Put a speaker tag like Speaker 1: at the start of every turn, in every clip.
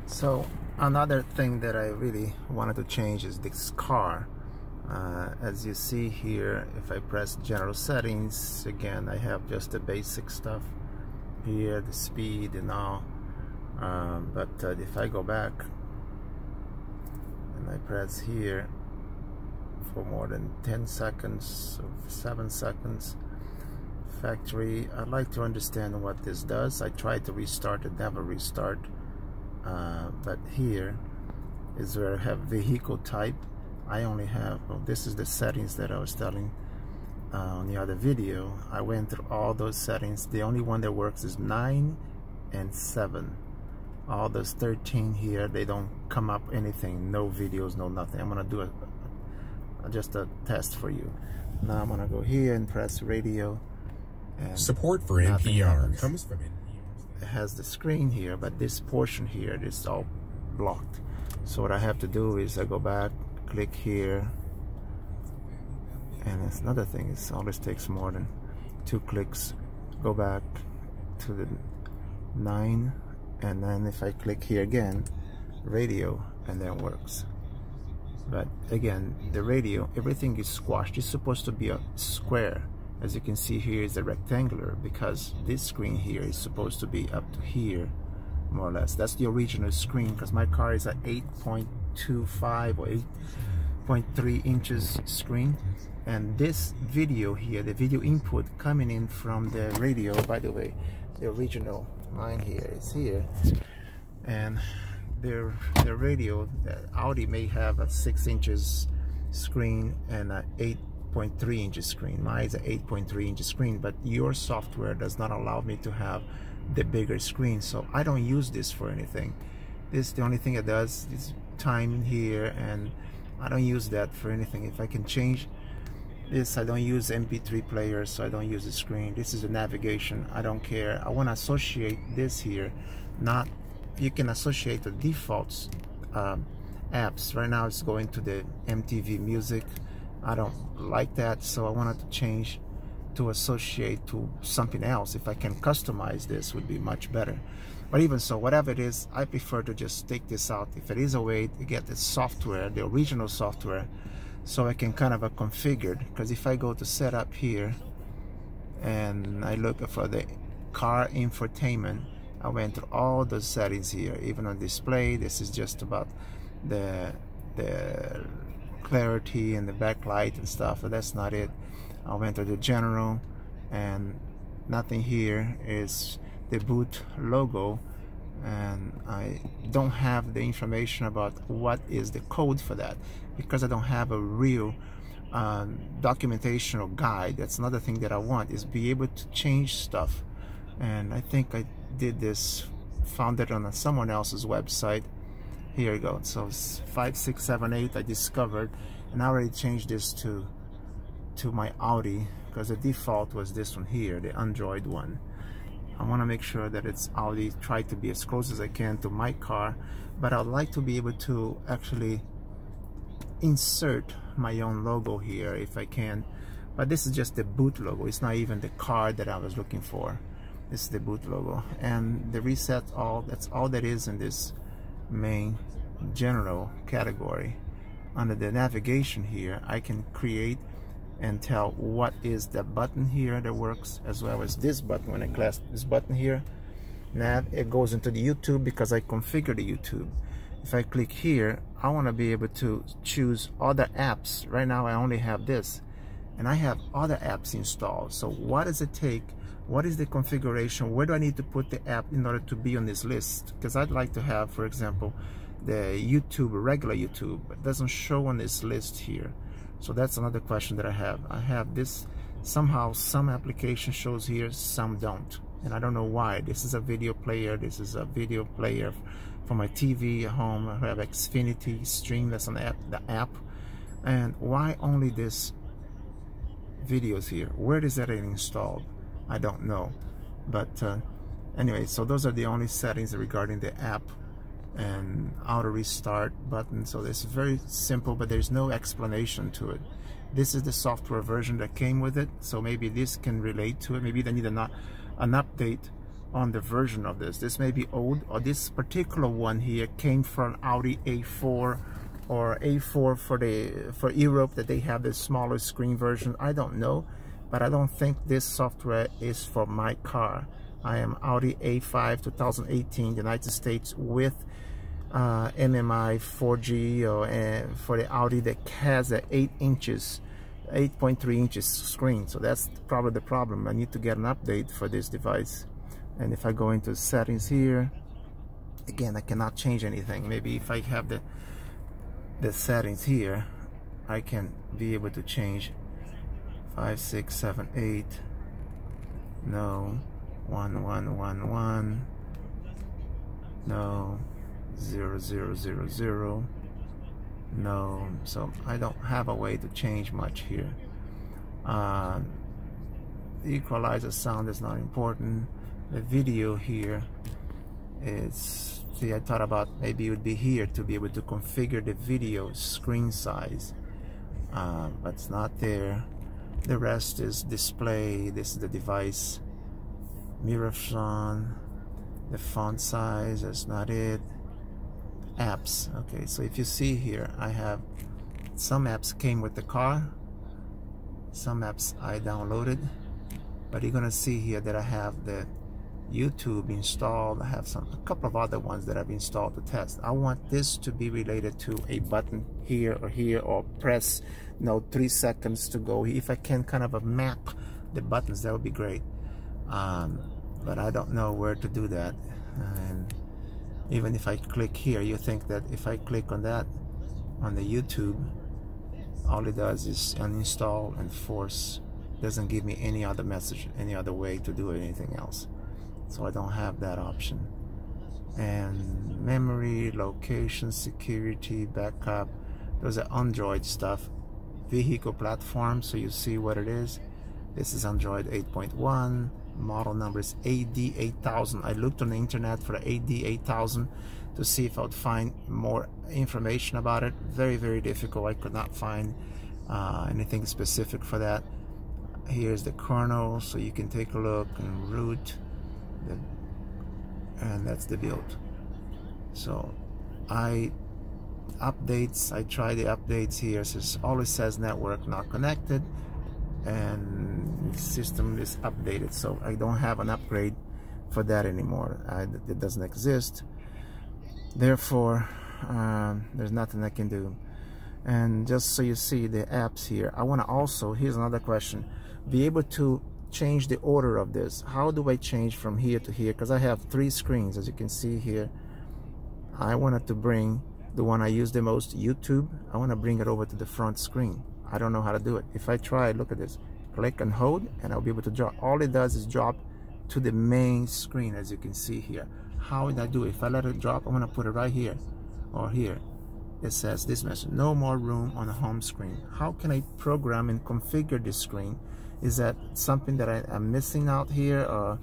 Speaker 1: So another thing that I really wanted to change is this car. As you see here, if I press general settings, again I have just the basic stuff here, the speed and all, but if I go back and I press here for more than 10 seconds or 7 seconds, factory, I'd like to understand what this does. I tried to restart it, never restart. But here is where I have vehicle type. I only have, well, this is the settings that I was telling on the other video. I went through all those settings. The only one that works is 9 and 7. All those 13 here, they don't come up anything, no videos, no nothing. I'm gonna do just a test for you. Now I'm gonna go here and press radio. And
Speaker 2: support for NPR comes from NPR.
Speaker 1: It has the screen here, but this portion here is all blocked. So what I have to do is I go back, click here, and it's another thing, it always takes more than 2 clicks. Go back to the 9, and then if I click here again, radio, and then it works. But again, the radio, everything is squashed. It's supposed to be a square. As you can see here is a rectangular, because this screen here is supposed to be up to here, more or less. That's the original screen, because my car is an 8.25 or 8.3 inches screen. And this video here, the video input coming in from the radio, by the way, the original line here is here. And the radio, the Audi may have a 6 inches screen and an 8.3 inch screen. Mine is an 8.3 inch screen, but your software does not allow me to have the bigger screen, so I don't use this for anything. This, the only thing it does is time here, and I don't use that for anything. If I can change this, I don't use MP3 player, so I don't use the screen. This is the navigation, I don't care. I want to associate this here, not, you can associate the defaults apps. Right now it's going to the MTV music. I don't like that, so I wanted to change to associate to something else. If I can customize this, would be much better. But even so, whatever it is, I prefer to just take this out. If it is a way to get the software, the original software, so I can kind of configure it. Because if I go to setup here and I look for the car infotainment, I went through all the settings here, even on display. This is just about the clarity and the backlight and stuff, but that's not it. I went to the general, and nothing here is the boot logo, and I don't have the information about what is the code for that, because I don't have a real documentation or guide. That's another thing that I want, is be able to change stuff. And I think I did this, found it on someone else's website. Here you go. So 5, 6, 7, 8 I discovered, and I already changed this to my Audi, because the default was this one here, the Android one. I want to make sure that it's Audi, try to be as close as I can to my car, but I'd like to be able to actually insert my own logo here if I can. But this is just the boot logo, it's not even the car that I was looking for. This is the boot logo, and the reset all, that's all that is in this main general category. Under the navigation here, I can create and tell what is the button here that works, as well as this button. When I click this button here, nav, it goes into the YouTube, because I configured the YouTube. If I click here, I want to be able to choose other apps. Right now I only have this, and I have other apps installed. So what does it take? What is the configuration? Where do I need to put the app in order to be on this list? Because I'd like to have, for example, the YouTube, regular YouTube, but it doesn't show on this list here. So that's another question that I have. I have this, somehow some application shows here, some don't, and I don't know why. This is a video player, this is a video player for my TV at home. I have Xfinity Stream, that's an app, the app. And why only this videos here? Where is that installed? I don't know. But anyway, so those are the only settings regarding the app and auto restart button. So it's very simple, but there's no explanation to it. This is the software version that came with it, so maybe this can relate to it. Maybe they need an update on the version of this. This may be old, or this particular one here came from Audi A4 or A4 for Europe, that they have the smaller screen version. I don't know, but I don't think this software is for my car. I am Audi A5 2018 United States with MMI 4G, or for the Audi that has a 8.3 inches screen. So that's probably the problem. I need to get an update for this device. And if I go into settings here, again, I cannot change anything. Maybe if I have the settings here, I can be able to change 5, 6, 7, 8. No. 1, 1, 1, 1. No. 0, 0, 0, 0. No. So I don't have a way to change much here. The equalizer sound is not important. The video here is, see, I thought about maybe it would be here to be able to configure the video screen size, but it's not there. The rest is display. This is the device, mirror font, the font size, that's not it. Apps, okay, so if you see here, I have some apps came with the car, some apps I downloaded, but you're gonna see here that I have the YouTube installed. I have a couple of other ones that I've installed to test. I want this to be related to a button here, or press 3 seconds to go. If I can kind of map the buttons, that would be great. But I don't know where to do that. And even if I click here, you think that if I click on that on the YouTube, all it does is uninstall and force. Doesn't give me any other message, any other way to do anything else. So I don't have that option. And memory, location, security, backup, those are Android stuff. Vehicle platform, so you see what it is. This is Android 8.1. Model number is AD8000. I looked on the internet for the AD8000 to see if I would find more information about it. Very, very difficult. I could not find anything specific for that. Here's the kernel, so you can take a look, and root, and that's the build. So I try the updates here. So all it says network not connected, and system is updated. So I don't have an upgrade for that anymore. It doesn't exist. Therefore, there's nothing I can do. And just so you see the apps here, I want to also, here's another question, be able to change the order of this. How do I change from here to here? Because I have 3 screens, as you can see here. I wanted to bring the one I use the most, YouTube. I want to bring it over to the front screen. I don't know how to do it. If I try, look at this, click and hold, and I'll be able to drop. All it does is drop to the main screen, as you can see here. How would I do it? If I let it drop, I'm going to put it right here or here. It says this message, no more room on the home screen. How can I program and configure this screen? Is that something that I'm missing out here, or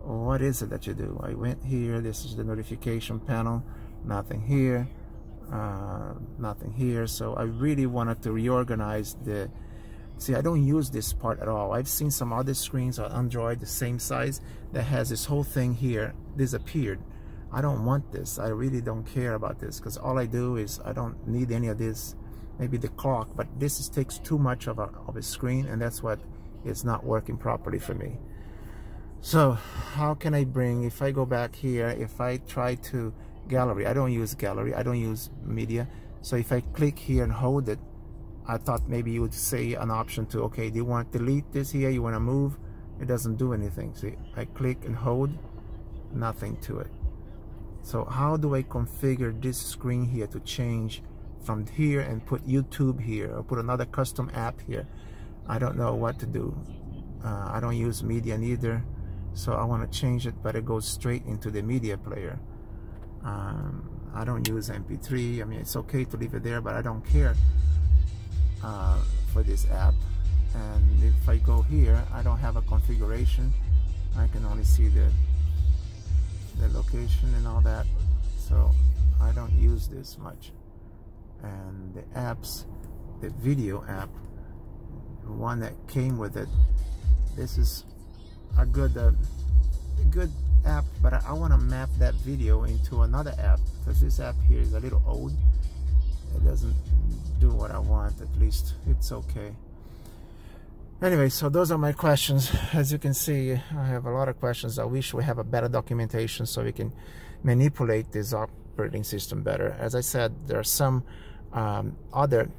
Speaker 1: what is it that you do? I went here, this is the notification panel, nothing here, nothing here. So I really wanted to reorganize the, see, I don't use this part at all. I've seen some other screens on Android the same size that has this whole thing here disappeared. I don't want this. I really don't care about this, because all I do is, I don't need any of this. Maybe the clock, but this takes too much of a screen, and that's what is not working properly for me. So how can I bring, if I go back here, if I try to gallery, I don't use gallery, I don't use media. So if I click here and hold it, I thought maybe you would say an option to, okay, do you want to delete this here, you want to move? It doesn't do anything. See, I click and hold, nothing to it. So how do I configure this screen here to change from here and put YouTube here, or put another custom app here? I don't know what to do. I don't use media neither, so I want to change it, but it goes straight into the media player. I don't use MP3. I mean, it's okay to leave it there, but I don't care for this app. And if I go here, I don't have a configuration. I can only see the location and all that, so I don't use this much. And the apps, the video app, the one that came with it, this is a good app, but I want to map that video into another app, because this app here is a little old. It doesn't do what I want. At least it's okay. Anyway, so those are my questions. As you can see, I have a lot of questions. I wish we have a better documentation so we can manipulate this operating system better. As I said, there are some other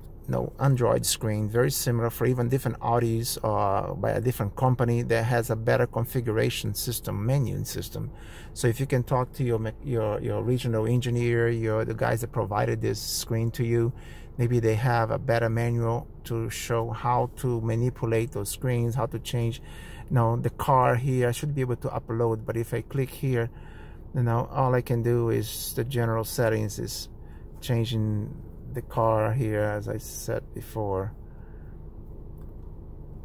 Speaker 1: Android screen very similar for even different Audis by a different company that has a better configuration system, menu system. So if you can talk to your regional engineer, the guys that provided this screen to you, maybe they have a better manual to show how to manipulate those screens, how to change. The car here, I should be able to upload, but if I click here, all I can do is the general settings is changing the car here. As I said before,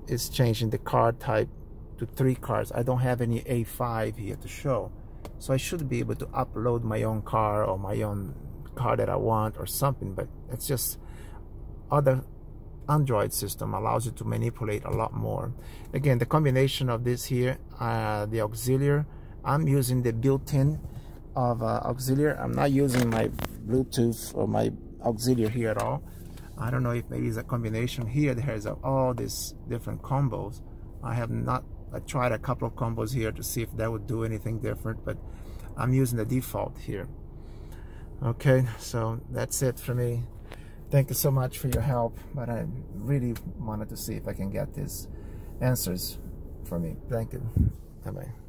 Speaker 1: it's changing the car type to 3 cars. I don't have any A5 here to show, so I should be able to upload my own car or my own car that I want or something, but it's just other Android system allows you to manipulate a lot more. Again, the combination of this here, the auxiliary, I'm using the built-in of auxiliary. I'm not using my Bluetooth or my auxiliary here at all. I don't know if maybe it's a combination. Here there's all these different combos. I tried a couple of combos here to see if that would do anything different, but I'm using the default here. Okay, so that's it for me. Thank you so much for your help, but I really wanted to see if I can get these answers for me. Thank you. Bye-bye.